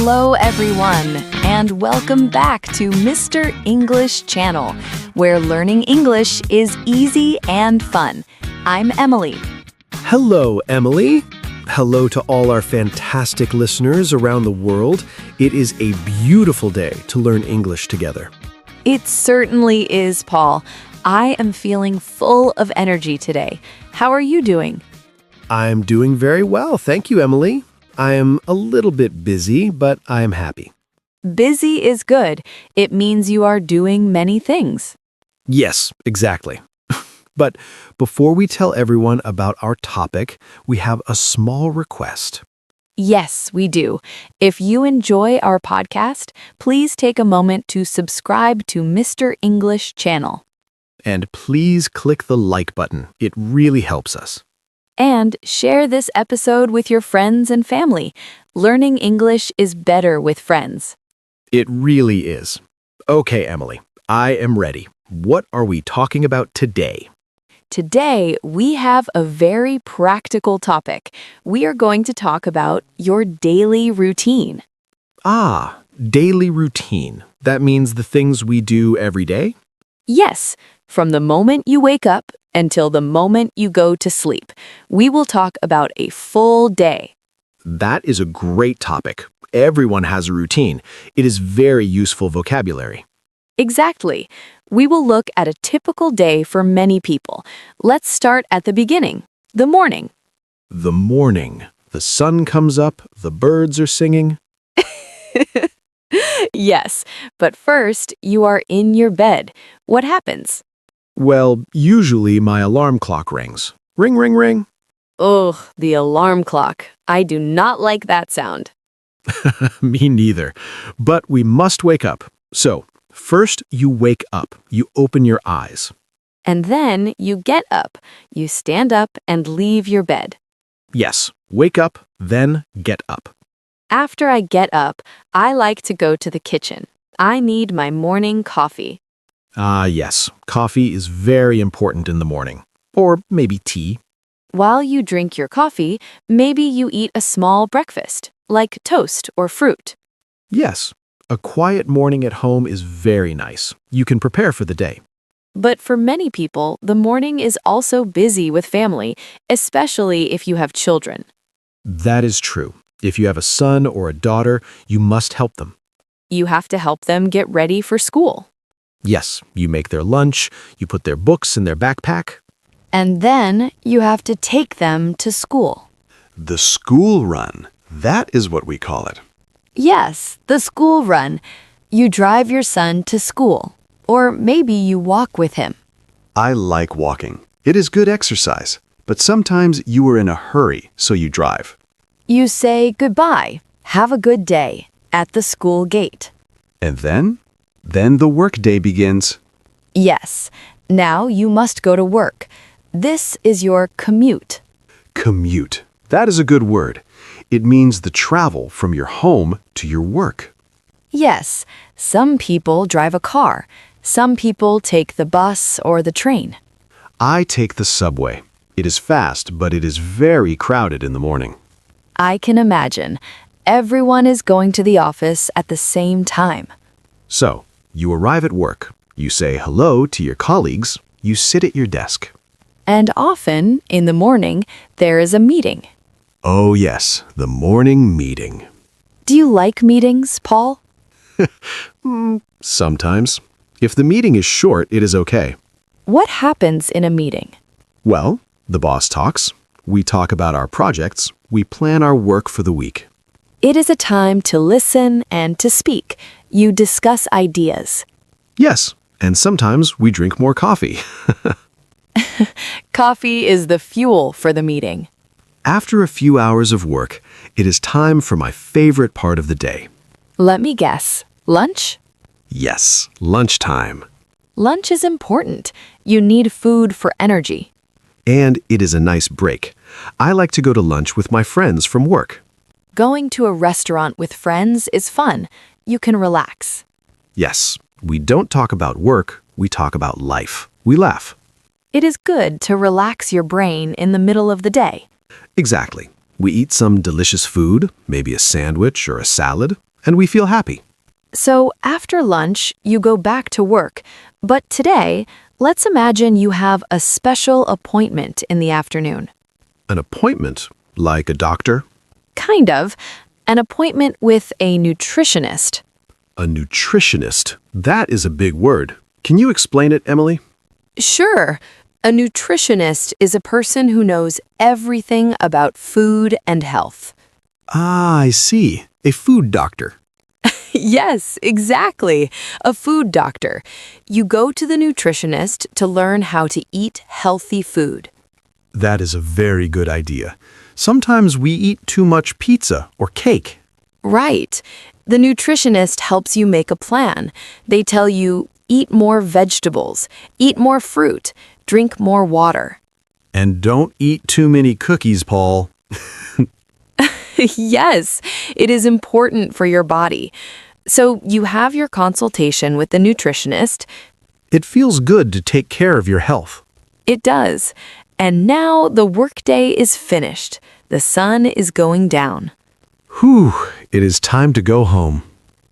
Hello, everyone, and welcome back to Mr. English Channel, where learning English is easy and fun. I'm Emily. Hello, Emily. Hello to all our fantastic listeners around the world. It is a beautiful day to learn English together. It certainly is, Paul. I am feeling full of energy today. How are you doing? I'm doing very well, thank you, Emily. I am a little bit busy, but I am happy. Busy is good. It means you are doing many things. Yes, exactly. But before we tell everyone about our topic, we have a small request. Yes, we do. If you enjoy our podcast, please take a moment to subscribe to Mr. English Channel. And please click the like button. It really helps us. And share this episode with your friends and family. Learning English is better with friends. It really is. Okay, Emily, I am ready. What are we talking about today? Today, we have a very practical topic. We are going to talk about your daily routine. Ah, daily routine. That means the things we do every day? Yes, from the moment you wake up until the moment you go to sleep. We will talk about a full day. That is a great topic. Everyone has a routine. It is very useful vocabulary. Exactly. We will look at a typical day for many people. Let's start at the beginning, the morning. The morning. The sun comes up, the birds are singing. Yes, but first, you are in your bed. What happens? Well, usually my alarm clock rings. Ring, ring, ring. Ugh, the alarm clock. I do not like that sound. Me neither. But we must wake up. So, first you wake up. You open your eyes. And then you get up. You stand up and leave your bed. Yes, wake up, then get up. After I get up, I like to go to the kitchen. I need my morning coffee. Ah, yes. Coffee is very important in the morning. Or maybe tea. While you drink your coffee, maybe you eat a small breakfast, like toast or fruit. Yes, a quiet morning at home is very nice. You can prepare for the day. But for many people, the morning is also busy with family, especially if you have children. That is true. If you have a son or a daughter, you must help them. You have to help them get ready for school. Yes, you make their lunch, you put their books in their backpack. And then you have to take them to school. The school run. That is what we call it. Yes, the school run. You drive your son to school. Or maybe you walk with him. I like walking. It is good exercise. But sometimes you are in a hurry, so you drive. You say goodbye, have a good day, at the school gate. And then? Then the workday begins. Yes, now you must go to work. This is your commute. Commute. That is a good word. It means the travel from your home to your work. Yes, some people drive a car. Some people take the bus or the train. I take the subway. It is fast, but it is very crowded in the morning. I can imagine. Everyone is going to the office at the same time. So, you arrive at work. You say hello to your colleagues. You sit at your desk. And often, in the morning, there is a meeting. Oh yes, the morning meeting. Do you like meetings, Paul? Sometimes. If the meeting is short, it is okay. What happens in a meeting? Well, the boss talks. We talk about our projects. We plan our work for the week. It is a time to listen and to speak. You discuss ideas. Yes, and sometimes we drink more coffee. Coffee is the fuel for the meeting. After a few hours of work, it is time for my favorite part of the day. Let me guess. Lunch? Yes, lunchtime. Lunch is important. You need food for energy. And it is a nice break. I like to go to lunch with my friends from work. Going to a restaurant with friends is fun. You can relax. Yes, we don't talk about work, we talk about life. We laugh. It is good to relax your brain in the middle of the day. Exactly. We eat some delicious food, maybe a sandwich or a salad, and we feel happy. So after lunch, you go back to work. But today, let's imagine you have a special appointment in the afternoon. An appointment, like a doctor? Kind of. An appointment with a nutritionist. A nutritionist. That is a big word. Can you explain it, Emily? Sure. A nutritionist is a person who knows everything about food and health. Ah, I see. A food doctor. Yes, exactly. A food doctor. You go to the nutritionist to learn how to eat healthy food. That is a very good idea. Sometimes we eat too much pizza or cake. Right. The nutritionist helps you make a plan. They tell you, eat more vegetables, eat more fruit, drink more water. And don't eat too many cookies, Paul. Yes, it is important for your body. So you have your consultation with the nutritionist. It feels good to take care of your health. It does. And now the workday is finished. The sun is going down. Whew, it is time to go home.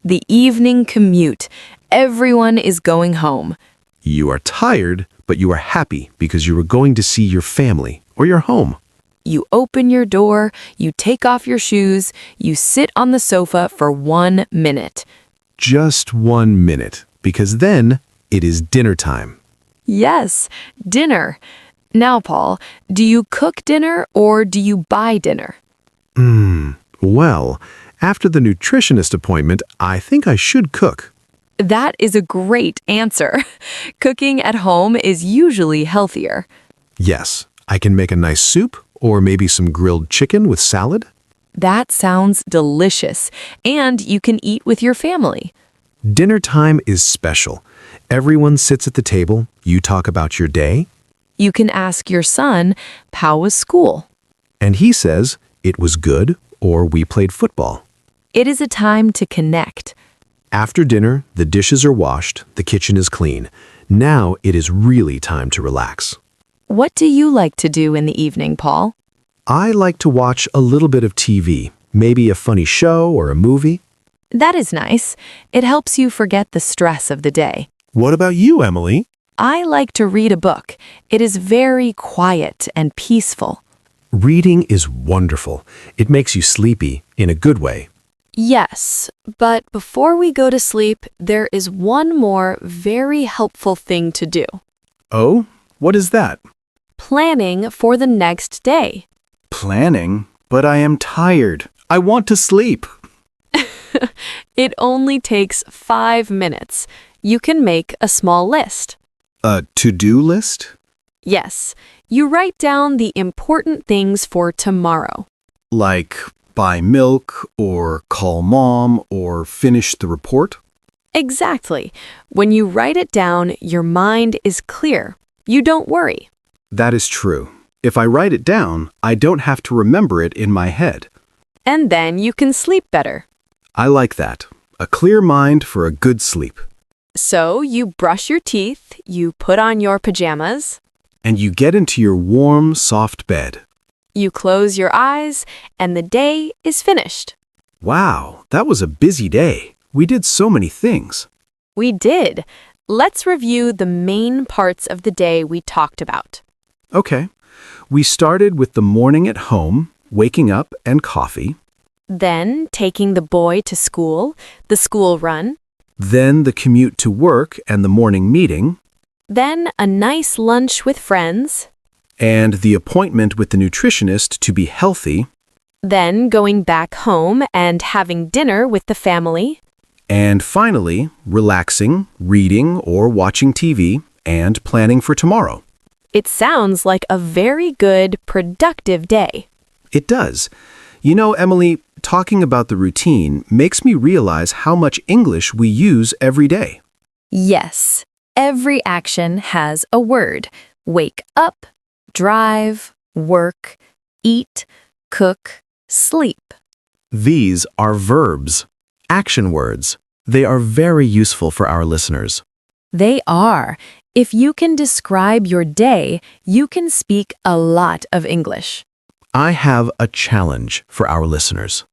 The evening commute. Everyone is going home. You are tired, but you are happy because you are going to see your family or your home. You open your door, you take off your shoes, you sit on the sofa for 1 minute. Just 1 minute, because then it is dinner time. Yes, dinner. Now, Paul, do you cook dinner or do you buy dinner? Well, after the nutritionist appointment, I think I should cook. That is a great answer. Cooking at home is usually healthier. Yes, I can make a nice soup or maybe some grilled chicken with salad. That sounds delicious, and you can eat with your family. Dinner time is special. Everyone sits at the table, you talk about your day, You can ask your son, how was school? and he says, it was good, or we played football. It is a time to connect. After dinner, the dishes are washed, the kitchen is clean. Now it is really time to relax. What do you like to do in the evening, Paul? I like to watch a little bit of TV, maybe a funny show or a movie. That is nice. It helps you forget the stress of the day. What about you, Emily? I like to read a book. It is very quiet and peaceful. Reading is wonderful. It makes you sleepy in a good way. Yes, but before we go to sleep, there is one more very helpful thing to do. Oh, what is that? Planning for the next day. Planning? But I am tired. I want to sleep. It only takes 5 minutes. You can make a small list. A to-do list? Yes, you write down the important things for tomorrow. Like buy milk, or call mom, or finish the report? Exactly. When you write it down, your mind is clear. You don't worry. That is true. If I write it down, I don't have to remember it in my head. And then you can sleep better. I like that. A clear mind for a good sleep. So you brush your teeth, you put on your pajamas, And you get into your warm, soft bed. you close your eyes, and the day is finished. Wow, that was a busy day. We did so many things. We did. Let's review the main parts of the day we talked about. Okay. We started with the morning at home, waking up and coffee. Then taking the boy to school, the school run. Then the commute to work and the morning meeting. Then a nice lunch with friends. And the appointment with the nutritionist to be healthy. Then going back home and having dinner with the family. And finally, relaxing, reading or watching TV, and planning for tomorrow. It sounds like a very good, productive day. It does. You know, Emily, talking about the routine makes me realize how much English we use every day. Yes, every action has a word. Wake up, drive, work, eat, cook, sleep. These are verbs, action words. They are very useful for our listeners. They are. If you can describe your day, you can speak a lot of English. I have a challenge for our listeners.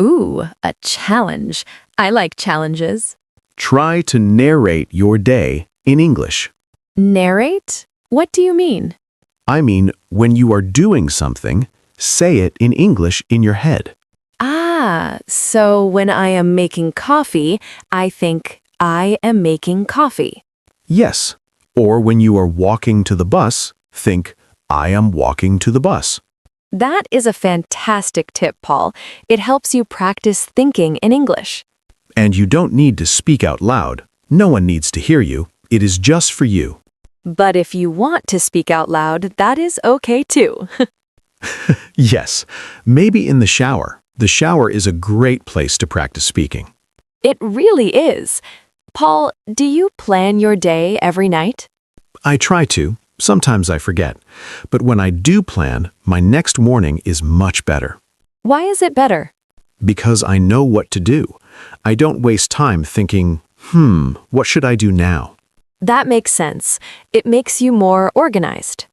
Ooh, a challenge. I like challenges. Try to narrate your day in English. Narrate? What do you mean? I mean, when you are doing something, say it in English in your head. Ah, so when I am making coffee, I think I am making coffee. Yes. Or when you are walking to the bus, think, I am walking to the bus. That is a fantastic tip, Paul. It helps you practice thinking in English. And you don't need to speak out loud. No one needs to hear you. It is just for you. But if you want to speak out loud, that is okay too. Yes, maybe in the shower. The shower is a great place to practice speaking. It really is. Paul, do you plan your day every night? I try to. Sometimes I forget. But when I do plan, my next morning is much better. Why is it better? Because I know what to do. I don't waste time thinking, what should I do now? That makes sense. It makes you more organized.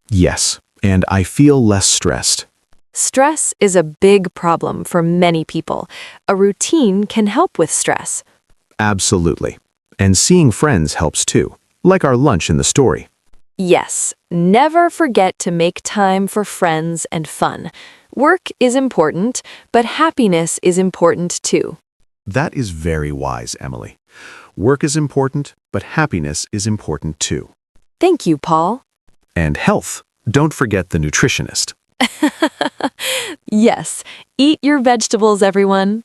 Yes, and I feel less stressed. Stress is a big problem for many people. A routine can help with stress. Absolutely. And seeing friends helps too, like our lunch in the story. Yes, never forget to make time for friends and fun. Work is important, but happiness is important too. That is very wise, Emily. Work is important, but happiness is important too. Thank you, Paul. And health. Don't forget the nutritionist. Yes, eat your vegetables, everyone.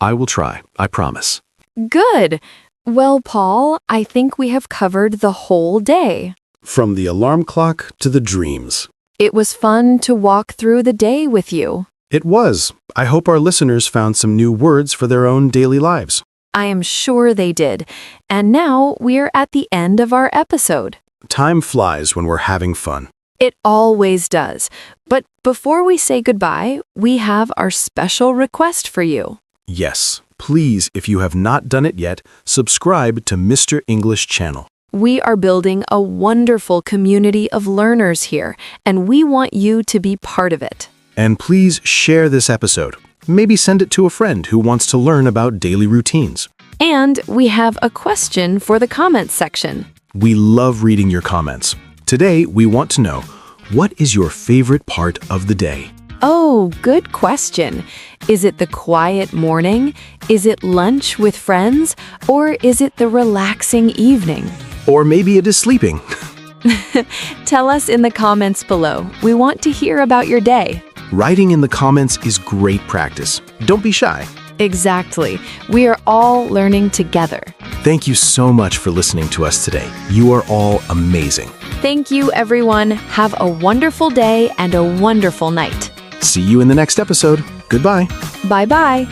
I will try, I promise. Good. Well, Paul, I think we have covered the whole day. From the alarm clock to the dreams. It was fun to walk through the day with you. It was. I hope our listeners found some new words for their own daily lives. I am sure they did. And now we're at the end of our episode. Time flies when we're having fun. It always does. But before we say goodbye, we have our special request for you. Yes, please, if you have not done it yet, subscribe to Mr. English Channel. We are building a wonderful community of learners here, and we want you to be part of it. And please share this episode. Maybe send it to a friend who wants to learn about daily routines. And we have a question for the comments section. We love reading your comments. Today, we want to know, what is your favorite part of the day? Oh, good question. Is it the quiet morning? Is it lunch with friends? Or is it the relaxing evening? Or maybe it is sleeping. Tell us in the comments below. We want to hear about your day. Writing in the comments is great practice. Don't be shy. Exactly. We are all learning together. Thank you so much for listening to us today. You are all amazing. Thank you, everyone. Have a wonderful day and a wonderful night. See you in the next episode. Goodbye. Bye-bye.